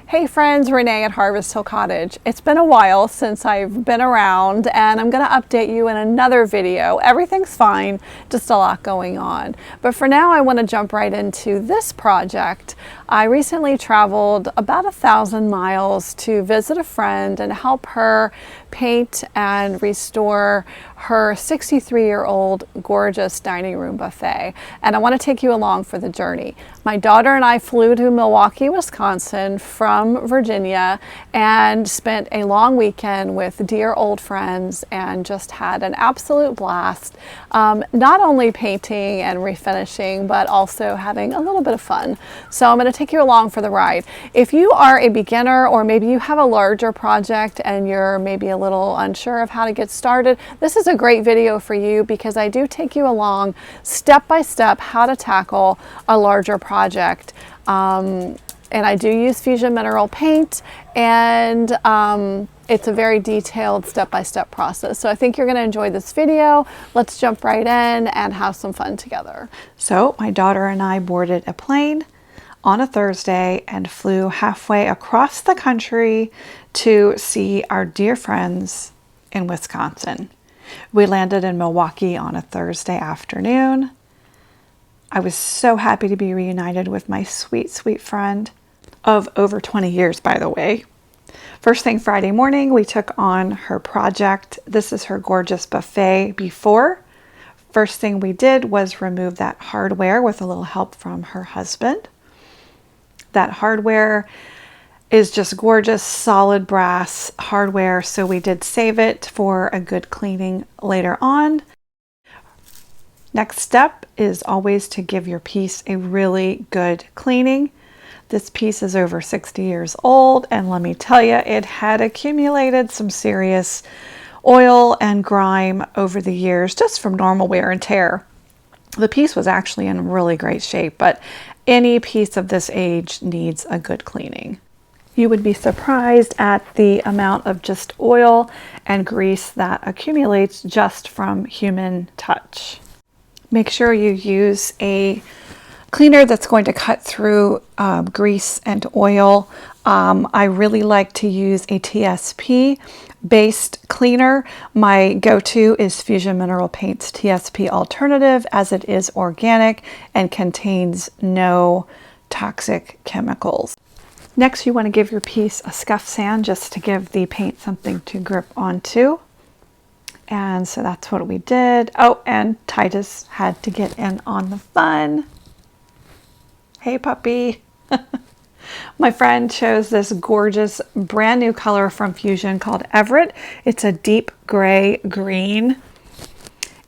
Hey friends, Renee at Harvest Hill Cottage. It's been a while since I've been around and I'm going to update you in another video. Everything's fine, just a lot going on. But for now I want to jump right into this project. I recently traveled about 1,000 miles to visit a friend and help her paint and restore her 63-year-old gorgeous dining room buffet. And I want to take you along for the journey. My daughter and I flew to Milwaukee, Wisconsin from Virginia and spent a long weekend with dear old friends and just had an absolute blast. Not only painting and refinishing, but also having a little bit of fun. So I'm going to take you along for the ride. If you are a beginner or maybe you have a larger project and you're maybe a little unsure of how to get started, this is a great video for you because I do take you along step by step how to tackle a larger project. And I do use Fusion mineral paint, and it's a very detailed step-by-step process. So I think you're going to enjoy this video. Let's jump right in and have some fun together. So my daughter and I boarded a plane on a Thursday and flew halfway across the country to see our dear friends in Wisconsin. We landed in Milwaukee on a Thursday afternoon. I was so happy to be reunited with my sweet, sweet friend of over 20 years, by the way. First thing Friday morning, we took on her project. This is her gorgeous buffet before. First thing we did was remove that hardware with a little help from her husband. That hardware is just gorgeous, solid brass hardware, so we did save it for a good cleaning later on. Next step is always to give your piece a really good cleaning. This piece is over 60 years old, and let me tell you, it had accumulated some serious oil and grime over the years just from normal wear and tear. The piece was actually in really great shape, but any piece of this age needs a good cleaning. You would be surprised at the amount of just oil and grease that accumulates just from human touch. Make sure you use a cleaner that's going to cut through grease and oil. I really like to use a TSP based cleaner. My go-to is Fusion Mineral Paint's TSP Alternative, as it is organic and contains no toxic chemicals. Next, you want to give your piece a scuff sand just to give the paint something to grip onto. And so that's what we did. Oh, and Titus had to get in on the fun. Hey, puppy. My friend chose this gorgeous brand new color from Fusion called Everett. It's a deep gray green.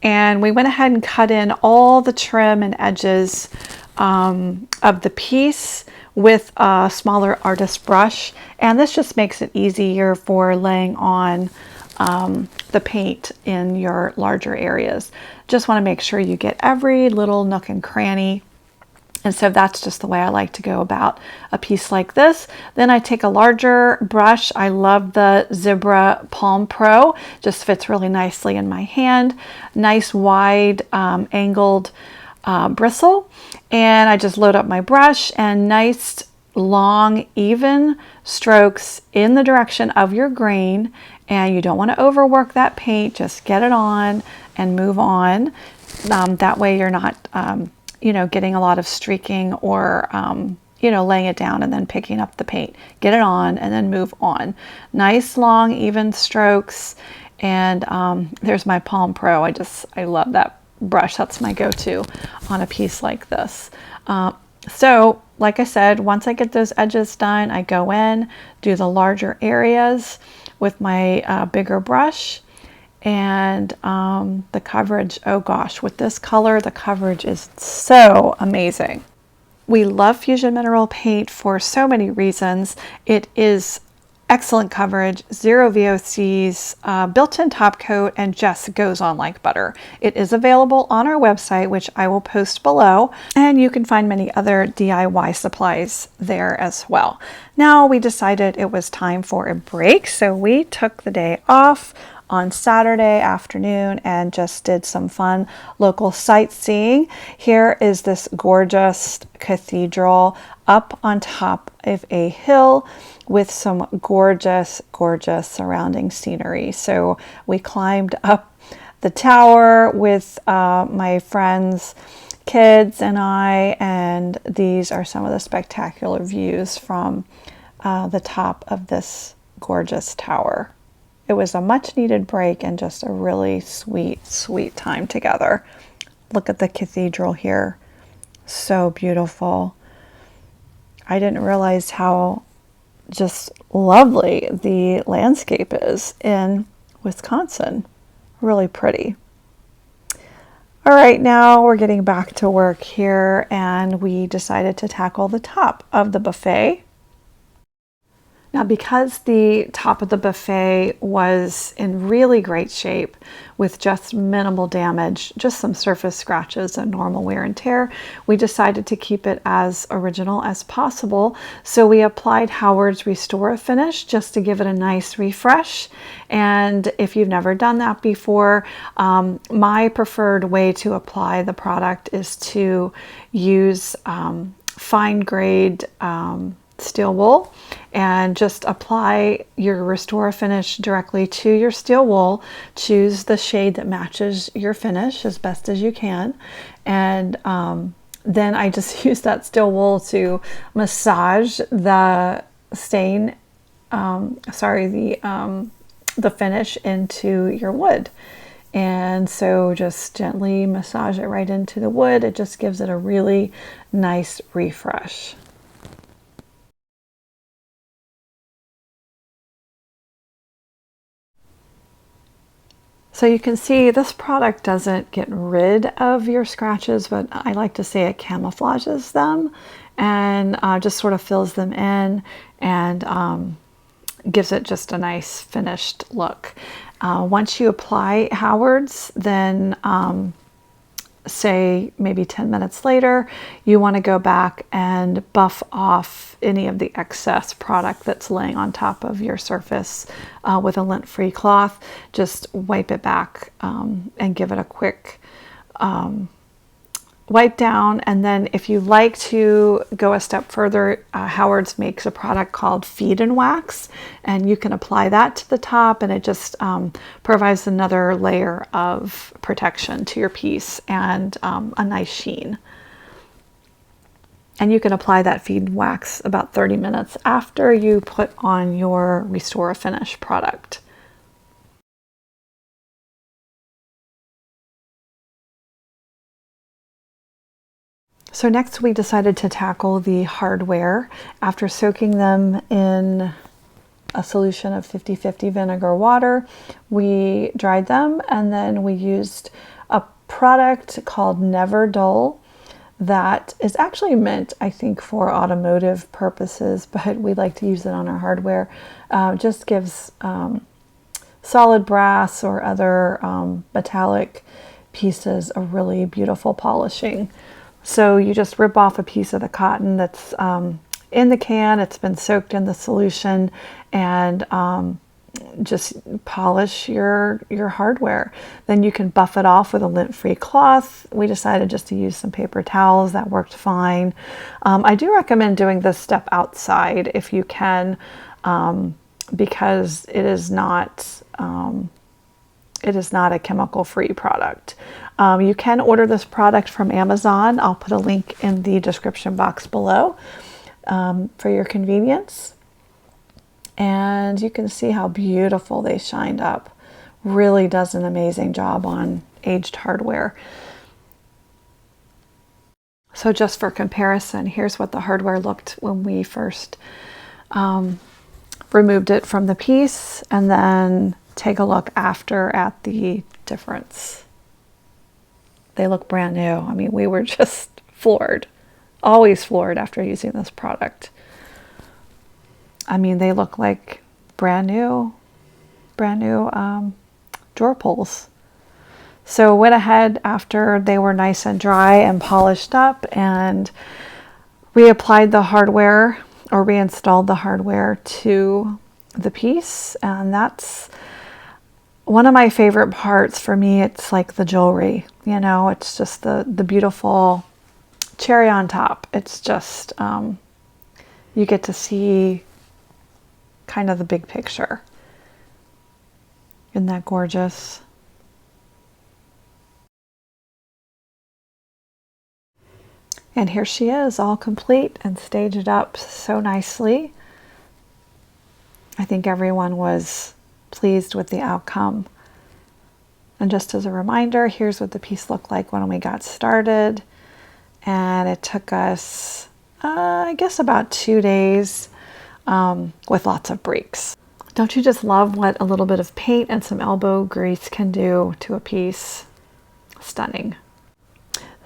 And we went ahead and cut in all the trim and edges of the piece with a smaller artist brush. And this just makes it easier for laying on the paint in your larger areas. Just want to make sure you get every little nook and cranny. And so that's just the way I like to go about a piece like this. Then I take a larger brush. I love the Zibra Palm Pro. Just fits really nicely in my hand. Nice wide angled bristle. And I just load up my brush and nice long even strokes in the direction of your grain. And you don't want to overwork that paint. Just get it on and move on. That way you're not getting a lot of streaking or, laying it down and then picking up the paint. Get it on and then move on. Nice, long, even strokes. And there's my Palm Pro. I love that brush. That's my go-to on a piece like this. So, like I said, once I get those edges done, I go in, do the larger areas with my bigger brush. And the coverage, oh gosh, with this color, the coverage is so amazing. We love Fusion Mineral Paint for so many reasons. It is excellent coverage, zero VOCs, built-in top coat, and just goes on like butter. It is available on our website, which I will post below, and you can find many other DIY supplies there as well. Now we decided it was time for a break, so we took the day off on Saturday afternoon and just did some fun local sightseeing. Here is this gorgeous cathedral up on top of a hill with some gorgeous, gorgeous surrounding scenery. So we climbed up the tower with my friends, kids, and I, and these are some of the spectacular views from the top of this gorgeous tower. It was a much needed break and just a really sweet, sweet time together. Look at the cathedral here. So beautiful. I didn't realize how just lovely the landscape is in Wisconsin. Really pretty. All right, now we're getting back to work here, and we decided to tackle the top of the buffet. Now, because the top of the buffet was in really great shape with just minimal damage, just some surface scratches and normal wear and tear, we decided to keep it as original as possible. So we applied Howard's Restore Finish just to give it a nice refresh. And if you've never done that before, my preferred way to apply the product is to use fine grade steel wool and just apply your Restore Finish directly to your steel wool. Choose the shade that matches your finish as best as you can, and then I just use that steel wool to massage the stain, the finish into your wood. And so just gently massage it right into the wood. It just gives it a really nice refresh. So you can see this product doesn't get rid of your scratches, but I like to say it camouflages them and just sort of fills them in and gives it just a nice finished look. Once you apply Howard's, then say maybe 10 minutes later, you want to go back and buff off any of the excess product that's laying on top of your surface with a lint-free cloth. Just wipe it back and give it a quick wipe down. And then if you like to go a step further, Howard's makes a product called Feed and Wax, and you can apply that to the top, and it just provides another layer of protection to your piece and a nice sheen. And you can apply that Feed and Wax about 30 minutes after you put on your Restore Finish product. So next we decided to tackle the hardware. After soaking them in a solution of 50-50 vinegar water, we dried them, and then we used a product called Nevr Dull that is actually meant, I think, for automotive purposes, but we like to use it on our hardware. Just gives solid brass or other metallic pieces a really beautiful polishing. So you just rip off a piece of the cotton that's in the can, it's been soaked in the solution, and just polish your hardware. Then you can buff it off with a lint-free cloth. We decided just to use some paper towels. That worked fine. I do recommend doing this step outside if you can, because it is not a chemical-free product. You can order this product from Amazon. I'll put a link in the description box below for your convenience. And you can see how beautiful they shined up. Really does an amazing job on aged hardware. So just for comparison, here's what the hardware looked when we first removed it from the piece, and then take a look after at the difference. They look brand new. I mean, we were just floored, always floored after using this product. I mean, they look like brand new drawer pulls. So went ahead after they were nice and dry and polished up and reapplied the hardware or reinstalled the hardware to the piece, and that's one of my favorite parts. For me, it's like the jewelry, you know, it's just the beautiful cherry on top. It's just, you get to see kind of the big picture. Isn't that gorgeous? And here she is, all complete and staged up so nicely. I think everyone was pleased with the outcome. And just as a reminder, here's what the piece looked like when we got started. And it took us, I guess, about 2 days with lots of breaks. Don't you just love what a little bit of paint and some elbow grease can do to a piece? Stunning.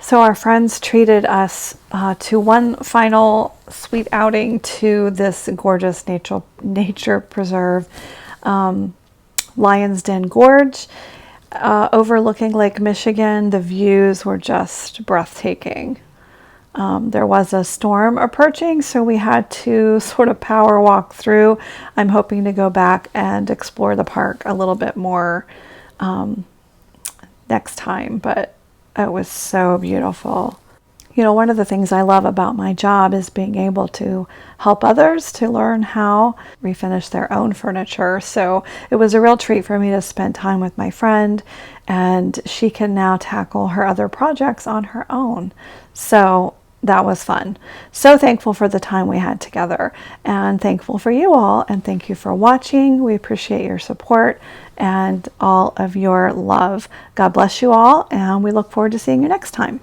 So our friends treated us to one final sweet outing to this gorgeous nature preserve, Lion's Den Gorge, overlooking Lake Michigan. The views were just breathtaking. There was a storm approaching, so we had to sort of power walk through. I'm hoping to go back and explore the park a little bit more next time, but it was so beautiful. You know, one of the things I love about my job is being able to help others to learn how to refinish their own furniture. So it was a real treat for me to spend time with my friend, and she can now tackle her other projects on her own. So that was fun. So thankful for the time we had together, and thankful for you all, and thank you for watching. We appreciate your support and all of your love. God bless you all, and we look forward to seeing you next time.